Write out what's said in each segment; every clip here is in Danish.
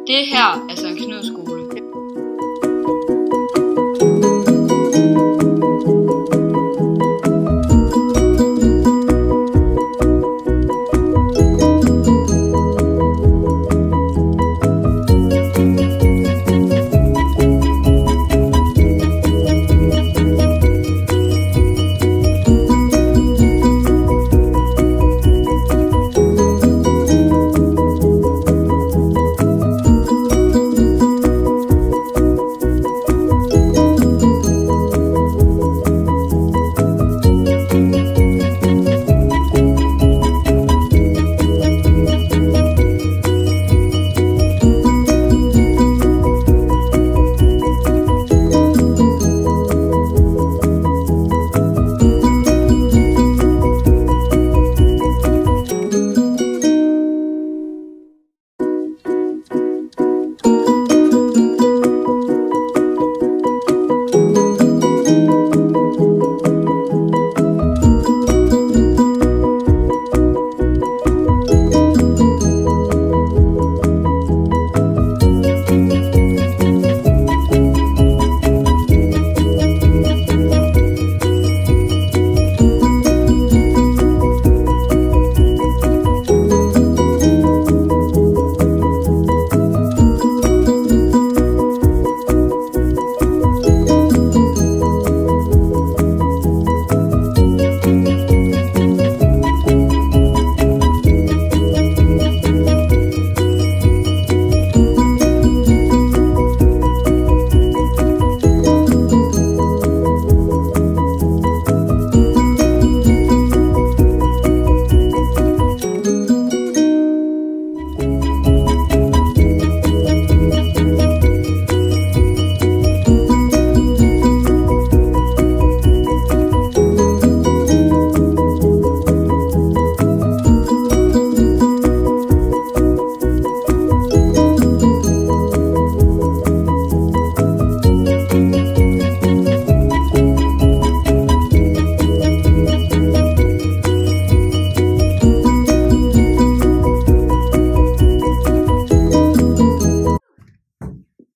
Det her er Sankt Knuds Skole.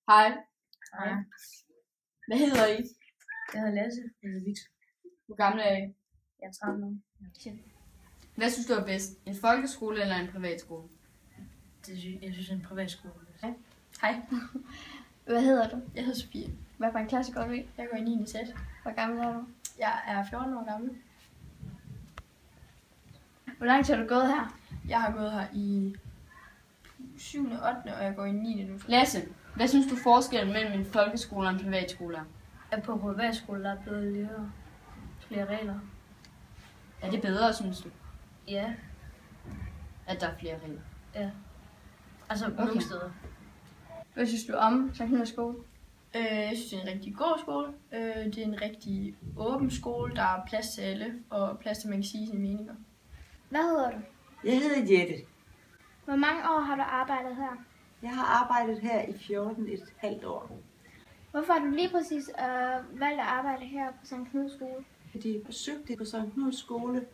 Hej. Hej. Hvad hedder I? Jeg hedder Lasse. Jeg hedder Victor. Hvor gamle er I? Jeg er 13 år. Hvad synes du er bedst? En folkeskole eller en privatskole? Jeg synes, en privatskole. Hej. Hvad hedder du? Jeg hedder Sofie. Hvad for en klasse går du i? Jeg går i 9. Z. Hvor gammel er du? Jeg er 14 år gammel. Hvor lang tid har du gået her? Jeg har gået her i 7. og 8. og jeg går i 9. nu. Lasse, hvad synes du forskellen mellem en folkeskole og en privatskole er? At på privatskole der er blevet flere regler. Er det bedre, synes du, Ja. at der er flere regler? Ja. Altså Okay. nogle steder. Hvad synes du om Sankt Knuds Skole? Jeg synes, det er en rigtig god skole. Det er en rigtig åben skole. Der er plads til alle, og plads til, at man kan sige sine meninger. Hvad hedder du? Jeg hedder Jette. Hvor mange år har du arbejdet her? Jeg har arbejdet her i 14,5 år. Hvorfor har du lige præcis valgt at arbejde her på Sankt Knuds Skole? Fordi jeg besøgte på Sankt Knuds Skole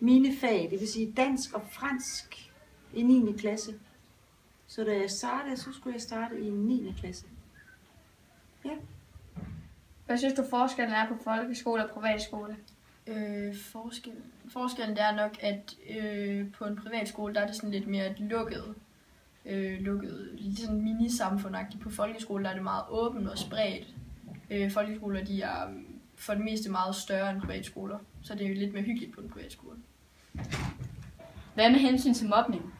mine fag, det vil sige dansk og fransk i 9. klasse. Så da jeg startede, så skulle jeg starte i 9. klasse. Ja. Hvad synes du forskellen er på folkeskole og privatskole? Forskellen det er nok, at på en privatskole, der er det sådan lidt mere et lukket lidt sådan mini-samfundagtigt. På folkeskole der er det meget åbent og spredt. Folkeskoler de er for det meste meget større end privatskoler, så det er jo lidt mere hyggeligt på en privatskole. Hvad med hensyn til mobning?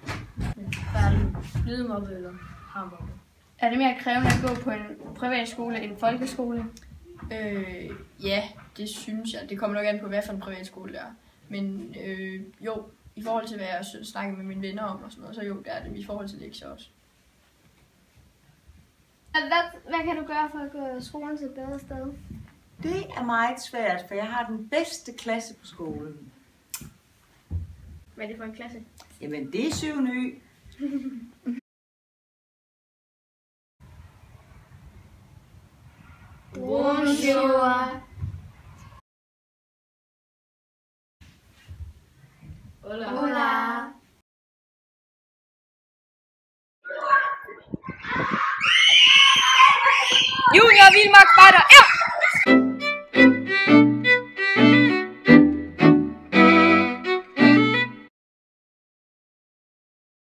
Er det blevet mobbet eller har mobbet? Er det mere krævende at gå på en privatskole end en folkeskole? Ja, det synes jeg. Det kommer nok an på, hvad for en privatskole det er. Men jo, i forhold til, hvad jeg snakker med mine venner om og sådan noget, så jo, det er det i forhold til lektier også. Hvad kan du gøre for at gøre skolen til et bedre sted? Det er meget svært, for jeg har den bedste klasse på skolen. Hvad er det for en klasse? Jamen, det er 7. Ø. Bonjour. Hola. Hola. Junior Vildmarksspejder, ja!